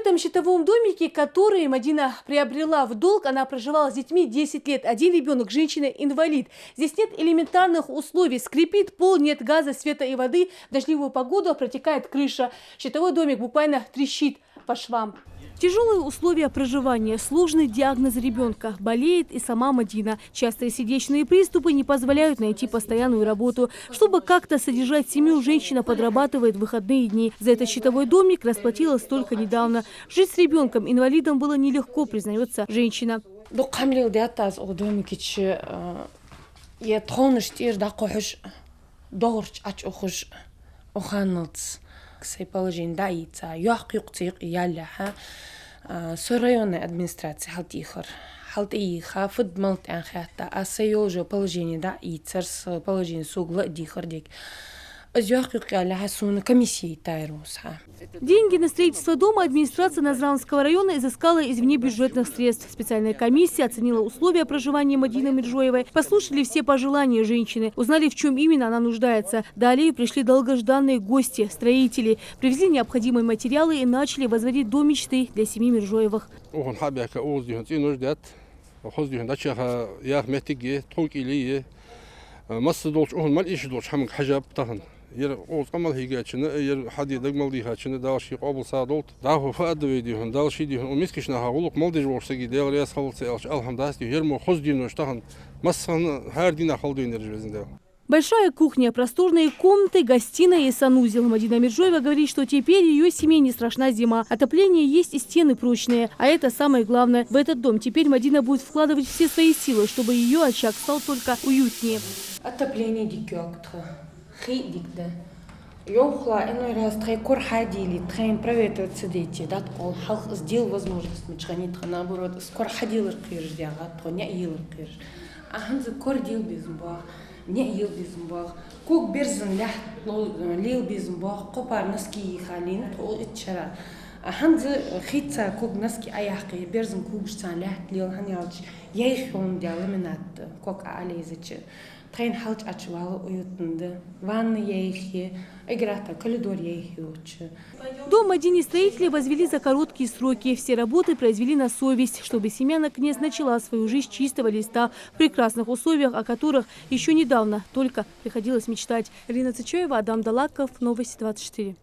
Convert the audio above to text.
этом щитовом домике, который Мадина приобрела в долг, она проживала с детьми 10 лет. Один ребенок, женщина-инвалид. Здесь нет элементарных условий. Скрипит пол, нет газа, света и воды. В дождливую погоду протекает крыша. Щитовой домик буквально трещит по швам. Тяжелые условия проживания, сложный диагноз ребенка. Болеет и сама Мадина. Частые сердечные приступы не позволяют найти постоянную работу. Чтобы как-то содержать семью, женщина подрабатывает в выходные дни. За этот щитовой домик расплатилась только недавно. Жить с ребенком-инвалидом было нелегко, признается женщина. Районная администрация халтиха фуд малт анхата асайо же положение да и царс положение сугла дихардик. Деньги на строительство дома администрация Назранского района изыскала из внебюджетных средств. Специальная комиссия оценила условия проживания Мадины Миржоевой, послушали все пожелания женщины, узнали, в чем именно она нуждается. Далее пришли долгожданные гости, строители, привезли необходимые материалы и начали возводить дом мечты для семьи Миржоевых. Оз камал хигачина, хади дагмал дихачина, далши қабыл садолт, даху фадвей дихун, далши дихун, умискишна хагулук малдиж ворсаги, делриас халцы, алхамдас дихермо хоз динуштахан, массан хардина халдуинер жвезндел. Большая кухня, просторные комнаты, гостиная и санузел. Мадина Миржоева говорит, что теперь ее семье не страшна зима. Отопление есть и стены прочные. А это самое главное. В этот дом теперь Мадина будет вкладывать все свои силы, чтобы ее очаг стал только уютнее. Отопление дикёктха. Хидикда. Ёхла, иной раз трей курхадили, трей проветриваться дети, да, он халк сделал возможность мечханит, наоборот, скоро ходил ркирж, то не ел ркирж. А ханзы кордил безмбах, не ел безмбах, кок берзен лил безмбах, копар наски халин, то итчара. А ханзы хитца кок наски аяхки, берзен кукшсан лят лил ханялч, яйхон диаломинат, кок ализичи. Трейн халч ачвала уютнда, ванны яйхи, играта, коридор яйхи учи. Дом Мадине строители возвели за короткие сроки. Все работы произвели на совесть, чтобы семья наконец начала свою жизнь с чистого листа в прекрасных условиях, о которых еще недавно только приходилось мечтать. Ирина Цычоева, Адам Далаков, Новости 24.